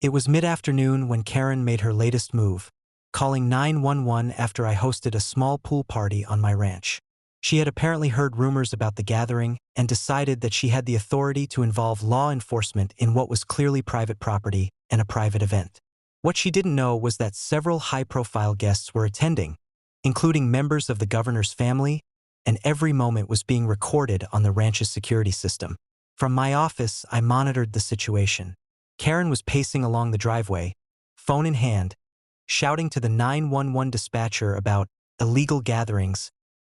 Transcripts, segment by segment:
It was mid-afternoon when Karen made her latest move, calling 911 after I hosted a small pool party on my ranch. She had apparently heard rumors about the gathering and decided that she had the authority to involve law enforcement in what was clearly private property and a private event. What she didn't know was that several high-profile guests were attending, including members of the governor's family, and every moment was being recorded on the ranch's security system. From my office, I monitored the situation. Karen was pacing along the driveway, phone in hand, shouting to the 911 dispatcher about illegal gatherings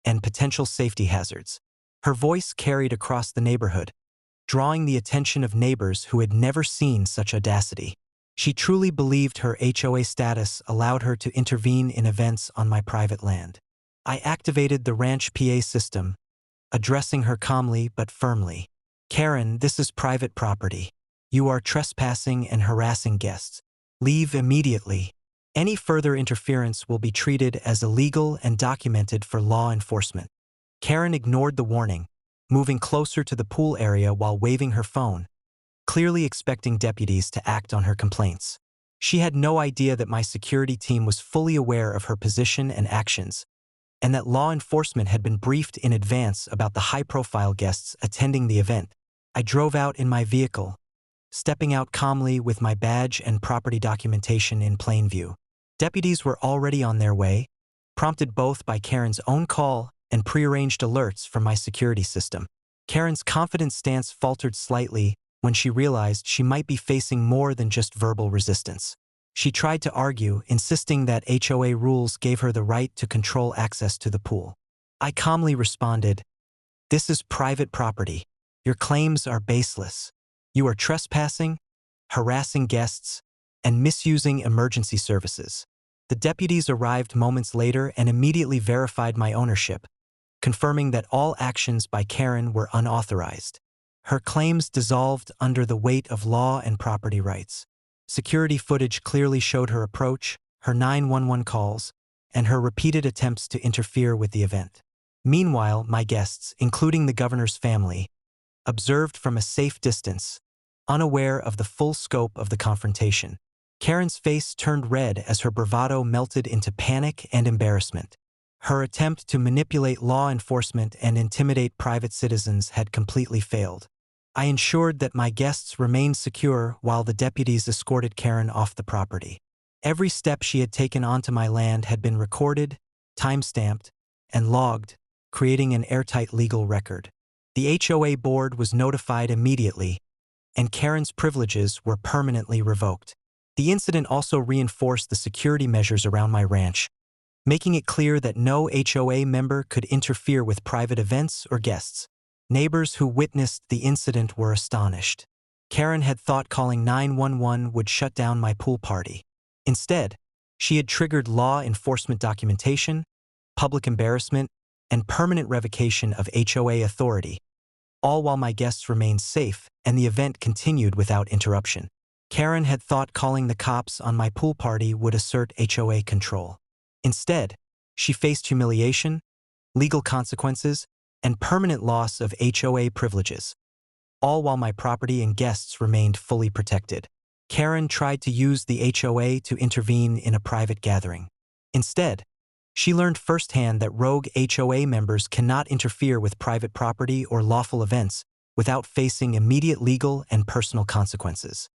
and potential safety hazards. Her voice carried across the neighborhood, drawing the attention of neighbors who had never seen such audacity. She truly believed her HOA status allowed her to intervene in events on my private land. I activated the ranch PA system, addressing her calmly but firmly. "Karen, this is private property. You are trespassing and harassing guests. Leave immediately. Any further interference will be treated as illegal and documented for law enforcement." Karen ignored the warning, moving closer to the pool area while waving her phone, clearly expecting deputies to act on her complaints. She had no idea that my security team was fully aware of her position and actions, and that law enforcement had been briefed in advance about the high-profile guests attending the event. I drove out in my vehicle, stepping out calmly with my badge and property documentation in plain view. Deputies were already on their way, prompted both by Karen's own call and prearranged alerts from my security system. Karen's confident stance faltered slightly when she realized she might be facing more than just verbal resistance. She tried to argue, insisting that HOA rules gave her the right to control access to the pool. I calmly responded, "This is private property. Your claims are baseless. You are trespassing, harassing guests, and misusing emergency services." The deputies arrived moments later and immediately verified my ownership, confirming that all actions by Karen were unauthorized. Her claims dissolved under the weight of law and property rights. Security footage clearly showed her approach, her 911 calls, and her repeated attempts to interfere with the event. Meanwhile, my guests, including the governor's family, observed from a safe distance, unaware of the full scope of the confrontation. Karen's face turned red as her bravado melted into panic and embarrassment. Her attempt to manipulate law enforcement and intimidate private citizens had completely failed. I ensured that my guests remained secure while the deputies escorted Karen off the property. Every step she had taken onto my land had been recorded, time-stamped, and logged, creating an airtight legal record. The HOA board was notified immediately, and Karen's privileges were permanently revoked. The incident also reinforced the security measures around my ranch, making it clear that no HOA member could interfere with private events or guests. Neighbors who witnessed the incident were astonished. Karen had thought calling 911 would shut down my pool party. Instead, she had triggered law enforcement documentation, public embarrassment, and permanent revocation of HOA authority, all while my guests remained safe and the event continued without interruption. Karen had thought calling the cops on my pool party would assert HOA control. Instead, she faced humiliation, legal consequences, and permanent loss of HOA privileges, all while my property and guests remained fully protected. Karen tried to use the HOA to intervene in a private gathering. Instead, she learned firsthand that rogue HOA members cannot interfere with private property or lawful events without facing immediate legal and personal consequences.